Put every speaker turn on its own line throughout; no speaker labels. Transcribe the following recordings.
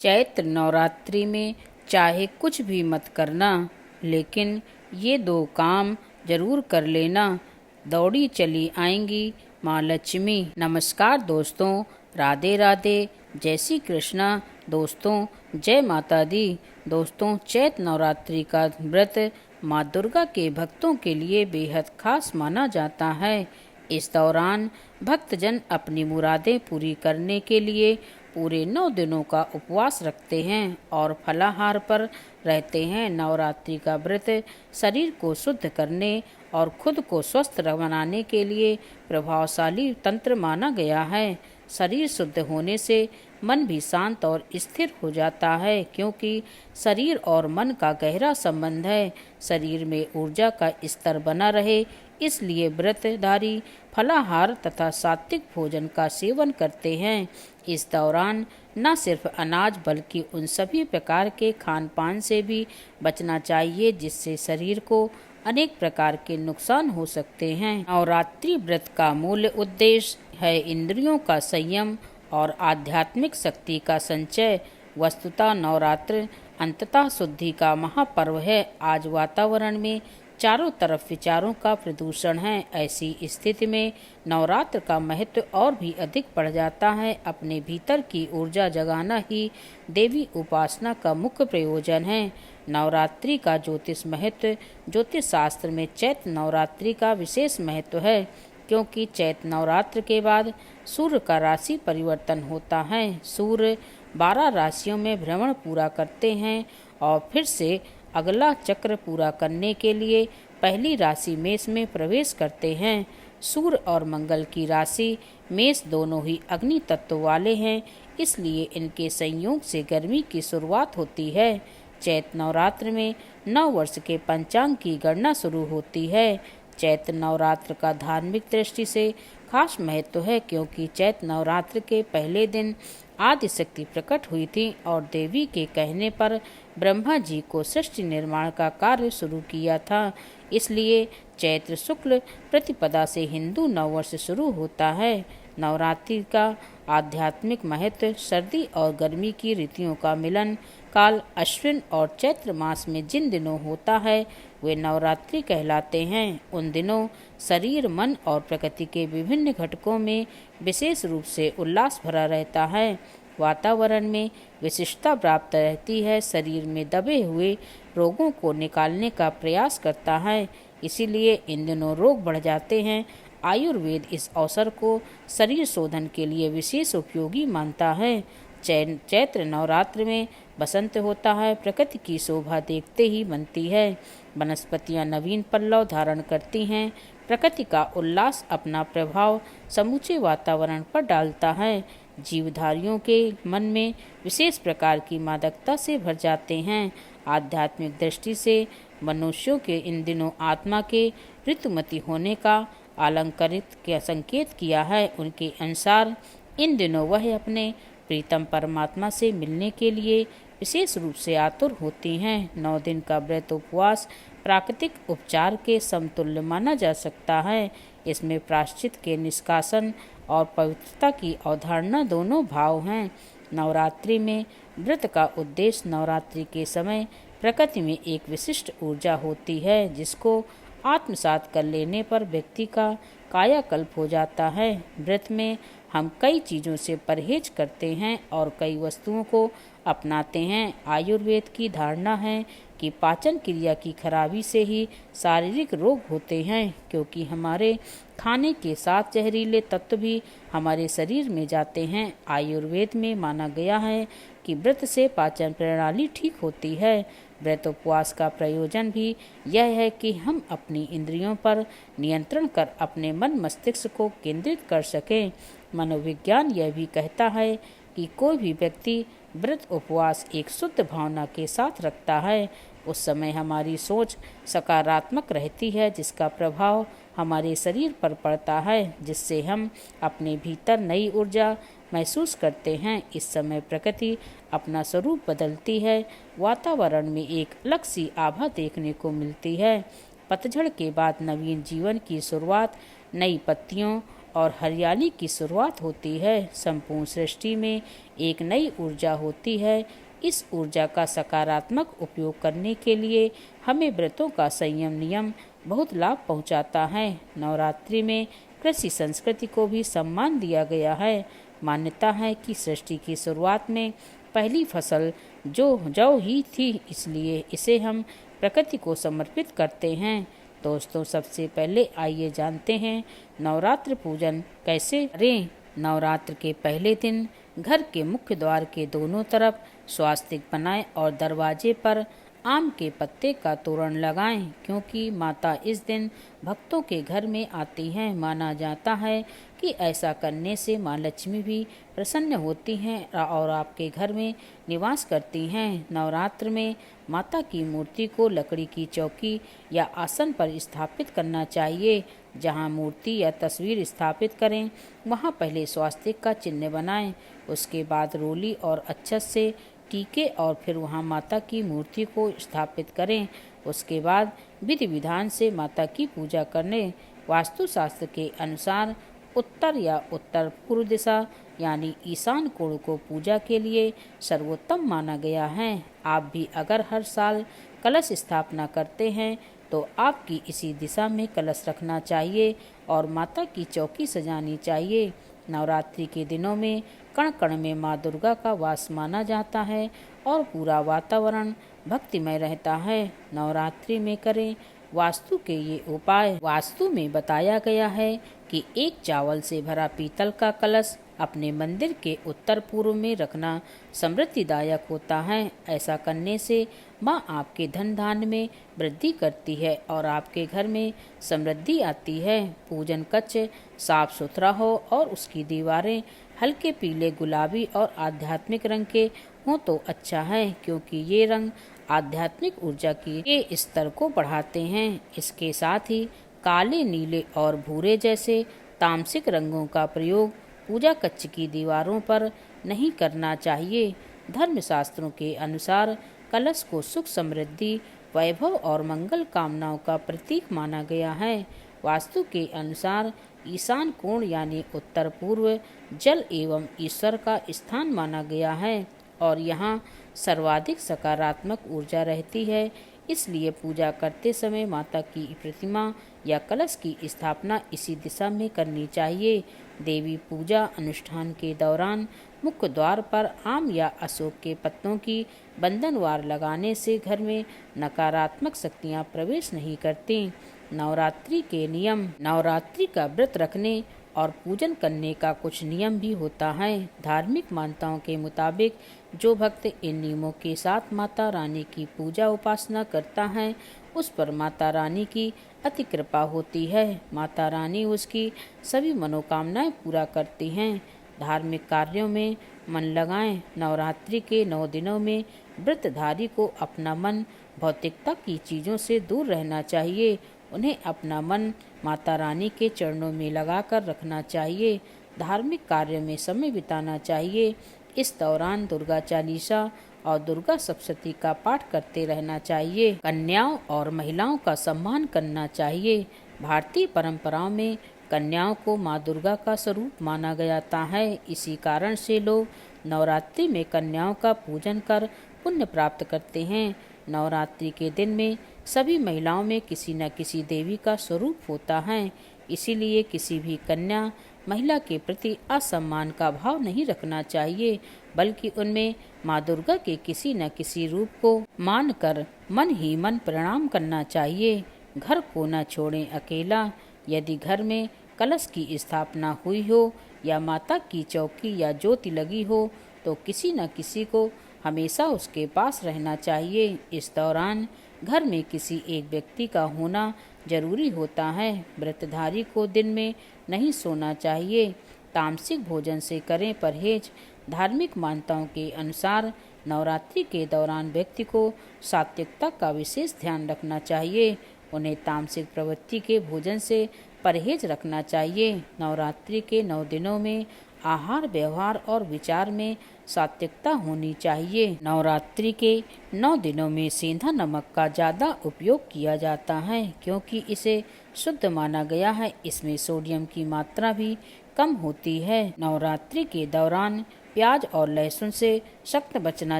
चैत्र नवरात्रि में चाहे कुछ भी मत करना, लेकिन ये दो काम जरूर कर लेना। दौड़ी चली आएंगी माँ लक्ष्मी। नमस्कार दोस्तों, राधे राधे, जय श्री कृष्णा। दोस्तों, जय माता दी। दोस्तों, चैत्र नवरात्रि का व्रत माँ दुर्गा के भक्तों के लिए बेहद खास माना जाता है। इस दौरान भक्तजन अपनी मुरादें पूरी करने के लिए पूरे 9 दिनों का उपवास रखते हैं और फलाहार पर रहते हैं। नवरात्रि का व्रत शरीर को शुद्ध करने और खुद को स्वस्थ बनाने के लिए प्रभावशाली तंत्र माना गया है। शरीर शुद्ध होने से मन भी शांत और स्थिर हो जाता है, क्योंकि शरीर और मन का गहरा संबंध है। शरीर में ऊर्जा का स्तर बना रहे, इसलिए व्रतधारी फलाहार तथा सात्विक भोजन का सेवन करते हैं। इस दौरान न सिर्फ अनाज बल्कि उन सभी प्रकार के खान पान से भी बचना चाहिए जिससे शरीर को अनेक प्रकार के नुकसान हो सकते हैं। नवरात्रि व्रत का मूल उद्देश्य है इंद्रियों का संयम और आध्यात्मिक शक्ति का संचय। वस्तुतः नवरात्र अंततः शुद्धि का महापर्व है। आज वातावरण में चारों तरफ विचारों का प्रदूषण है। ऐसी स्थिति में नवरात्र का महत्व और भी अधिक बढ़ जाता है। अपने भीतर की ऊर्जा जगाना ही देवी उपासना का मुख्य प्रयोजन है। नवरात्रि का ज्योतिष शास्त्र में चैत्र नवरात्रि का विशेष महत्व है, क्योंकि चैत्र नवरात्र के बाद सूर्य का राशि परिवर्तन होता है। सूर्य 12 राशियों में भ्रमण पूरा करते हैं और फिर से अगला चक्र पूरा करने के लिए पहली राशि मेष में प्रवेश करते हैं। सूर्य और मंगल की राशि मेष दोनों ही अग्नि तत्व वाले हैं, इसलिए इनके संयोग से गर्मी की शुरुआत होती है। चैत्र नवरात्र में 9 वर्ष के पंचांग की गणना शुरू होती है। चैत्र नवरात्र का धार्मिक दृष्टि से खास महत्व है, क्योंकि चैत्र नवरात्र के पहले दिन आदि शक्ति प्रकट हुई थी और देवी के कहने पर ब्रह्मा जी को सृष्टि निर्माण का कार्य शुरू किया था। इसलिए चैत्र शुक्ल प्रतिपदा से हिंदू नववर्ष शुरू होता है। नवरात्रि का आध्यात्मिक महत्व सर्दी और गर्मी की ऋतुओं का मिलन काल अश्विन और चैत्र मास में जिन दिनों होता है वे नवरात्रि कहलाते हैं। उन दिनों शरीर, मन और प्रकृति के विभिन्न घटकों में विशेष रूप से उल्लास भरा रहता है। वातावरण में विशिष्टता प्राप्त रहती है। शरीर में दबे हुए रोगों को निकालने का प्रयास करता है, इसीलिए इन दिनों रोग बढ़ जाते हैं। आयुर्वेद इस अवसर को शरीर शोधन के लिए विशेष उपयोगी मानता है। चैत्र नवरात्र में बसंत होता है। प्रकृति की शोभा देखते ही बनती है। वनस्पतियां नवीन पल्लव धारण करती हैं। प्रकृति का उल्लास अपना प्रभाव समूचे वातावरण पर डालता है। जीवधारियों के मन में विशेष प्रकार की मादकता से भर जाते हैं। आध्यात्मिक दृष्टि से मनुष्यों के इन दिनों आत्मा के ऋतुमती होने का अलंकृत के संकेत किया है। उनके अनुसार इन दिनों वह अपने प्रीतम परमात्मा से मिलने के लिए विशेष रूप से आतुर होती हैं। 9 दिन का व्रत उपवास प्राकृतिक उपचार के समतुल्य माना जा सकता है। इसमें प्रायश्चित के निष्कासन और पवित्रता की अवधारणा दोनों भाव हैं। नवरात्रि में व्रत का उद्देश्य नवरात्रि के समय प्रकृति में एक विशिष्ट ऊर्जा होती है, जिसको आत्मसात कर लेने पर व्यक्ति का कायाकल्प हो जाता है। व्रत में हम कई चीज़ों से परहेज करते हैं और कई वस्तुओं को अपनाते हैं। आयुर्वेद की धारणा है कि पाचन क्रिया की खराबी से ही शारीरिक रोग होते हैं, क्योंकि हमारे खाने के साथ जहरीले तत्व भी हमारे शरीर में जाते हैं। आयुर्वेद में माना गया है कि व्रत से पाचन प्रणाली ठीक होती है। व्रत उपवास का प्रयोजन भी यह है कि हम अपनी इंद्रियों पर नियंत्रण कर अपने मन मस्तिष्क को केंद्रित कर सकें। मनोविज्ञान यह भी कहता है कि कोई भी व्यक्ति व्रत उपवास एक शुद्ध भावना के साथ रखता है, उस समय हमारी सोच सकारात्मक रहती है, जिसका प्रभाव हमारे शरीर पर पड़ता है, जिससे हम अपने भीतर नई ऊर्जा महसूस करते हैं। इस समय प्रकृति अपना स्वरूप बदलती है। वातावरण में एक अलग सी आभा देखने को मिलती है। पतझड़ के बाद नवीन जीवन की शुरुआत नई पत्तियों और हरियाली की शुरुआत होती है। संपूर्ण सृष्टि में एक नई ऊर्जा होती है। इस ऊर्जा का सकारात्मक उपयोग करने के लिए हमें व्रतों का संयम नियम बहुत लाभ पहुंचाता है। नवरात्रि में कृषि संस्कृति को भी सम्मान दिया गया है। मान्यता है कि सृष्टि की शुरुआत में पहली फसल जौ ही थी, इसलिए इसे हम प्रकृति को समर्पित करते हैं। दोस्तों, सबसे पहले आइए जानते हैं नवरात्र पूजन कैसे करें। नवरात्र के पहले दिन घर के मुख्य द्वार के दोनों तरफ स्वास्तिक बनाएं और दरवाजे पर आम के पत्ते का तोरण लगाएं, क्योंकि माता इस दिन भक्तों के घर में आती हैं। माना जाता है कि ऐसा करने से माँ लक्ष्मी भी प्रसन्न होती हैं और आपके घर में निवास करती हैं। नवरात्र में माता की मूर्ति को लकड़ी की चौकी या आसन पर स्थापित करना चाहिए। जहाँ मूर्ति या तस्वीर स्थापित करें वहाँ पहले स्वास्तिक का चिन्ह बनाएं, उसके बाद रोली और अक्षत से टीके और फिर वहाँ माता की मूर्ति को स्थापित करें। उसके बाद विधि विधान से माता की पूजा करने। वास्तुशास्त्र के अनुसार उत्तर या उत्तर पूर्व दिशा यानी ईशान कोण को पूजा के लिए सर्वोत्तम माना गया है। आप भी अगर हर साल कलश स्थापना करते हैं तो आपकी इसी दिशा में कलश रखना चाहिए और माता की चौकी सजानी चाहिए। नवरात्रि के दिनों में कण कण में माँ दुर्गा का वास माना जाता है और पूरा वातावरण भक्तिमय रहता है। नवरात्रि में करें वास्तु के ये उपाय। वास्तु में बताया गया है कि एक चावल से भरा पीतल का कलश अपने मंदिर के उत्तर पूर्व में रखना समृद्धिदायक होता है। ऐसा करने से माँ आपके धन धान्य में वृद्धि करती है और आपके घर में समृद्धि आती है। पूजन कक्ष साफ सुथरा हो और उसकी दीवारें हल्के पीले, गुलाबी और आध्यात्मिक रंग के हों तो अच्छा है, क्योंकि ये रंग आध्यात्मिक ऊर्जा के स्तर को बढ़ाते हैं। इसके साथ ही काले, नीले और भूरे जैसे तामसिक रंगों का प्रयोग पूजा कक्ष की दीवारों पर नहीं करना चाहिए। धर्मशास्त्रों के अनुसार कलश को सुख, समृद्धि, वैभव और मंगल कामनाओं का प्रतीक माना गया है। वास्तु के अनुसार ईशान कोण यानी उत्तर पूर्व जल एवं ईश्वर का स्थान माना गया है और यहाँ सर्वाधिक सकारात्मक ऊर्जा रहती है। इसलिए पूजा करते समय माता की प्रतिमा या कलश की स्थापना इसी दिशा में करनी चाहिए। देवी पूजा अनुष्ठान के दौरान मुख्य द्वार पर आम या अशोक के पत्तों की बंधनवार लगाने से घर में नकारात्मक शक्तियाँ प्रवेश नहीं करती। नवरात्रि के नियम। नवरात्रि का व्रत रखने और पूजन करने का कुछ नियम भी होता है। धार्मिक मान्यताओं के मुताबिक जो भक्त इन नियमों के साथ माता रानी की पूजा उपासना करता है उस पर माता रानी की अति कृपा होती है। माता रानी उसकी सभी मनोकामनाएं पूरा करती हैं। धार्मिक कार्यों में मन लगाएं। नवरात्रि के 9 दिनों में व्रतधारी को अपना मन भौतिकता की चीज़ों से दूर रहना चाहिए। उन्हें अपना मन माता रानी के चरणों में लगाकर रखना चाहिए। धार्मिक कार्य में समय बिताना चाहिए। इस दौरान दुर्गा चालीसा और दुर्गा सप्तशती का पाठ करते रहना चाहिए। कन्याओं और महिलाओं का सम्मान करना चाहिए। भारतीय परंपराओं में कन्याओं को माँ दुर्गा का स्वरूप माना गया है। इसी कारण से लोग नवरात्रि में कन्याओं का पूजन कर पुण्य प्राप्त करते हैं। नवरात्रि के दिन में सभी महिलाओं में किसी न किसी देवी का स्वरूप होता है। इसीलिए किसी भी कन्या महिला के प्रति असम्मान का भाव नहीं रखना चाहिए, बल्कि उनमें माँ दुर्गा के किसी न किसी रूप को मानकर मन ही मन प्रणाम करना चाहिए। घर को न छोड़ें अकेला। यदि घर में कलश की स्थापना हुई हो या माता की चौकी या ज्योति लगी हो तो किसी न किसी को हमेशा उसके पास रहना चाहिए। इस दौरान घर में किसी एक व्यक्ति का होना जरूरी होता है। व्रतधारी को दिन में नहीं सोना चाहिए। तामसिक भोजन से करें परहेज। धार्मिक मान्यताओं के अनुसार नवरात्रि के दौरान व्यक्ति को सात्विकता का विशेष ध्यान रखना चाहिए। उन्हें तामसिक प्रवृत्ति के भोजन से परहेज रखना चाहिए। नवरात्रि के 9 दिनों में आहार, व्यवहार और विचार में सात्विकता होनी चाहिए। नवरात्रि के 9 दिनों में सेंधा नमक का ज़्यादा उपयोग किया जाता है क्योंकि इसे शुद्ध माना गया है। इसमें सोडियम की मात्रा भी कम होती है। नवरात्रि के दौरान प्याज और लहसुन से सख्त बचना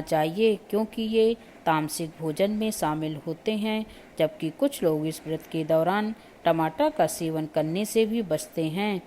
चाहिए क्योंकि ये तामसिक भोजन में शामिल होते हैं, जबकि कुछ लोग इस व्रत के दौरान टमाटर का सेवन करने से भी बचते हैं।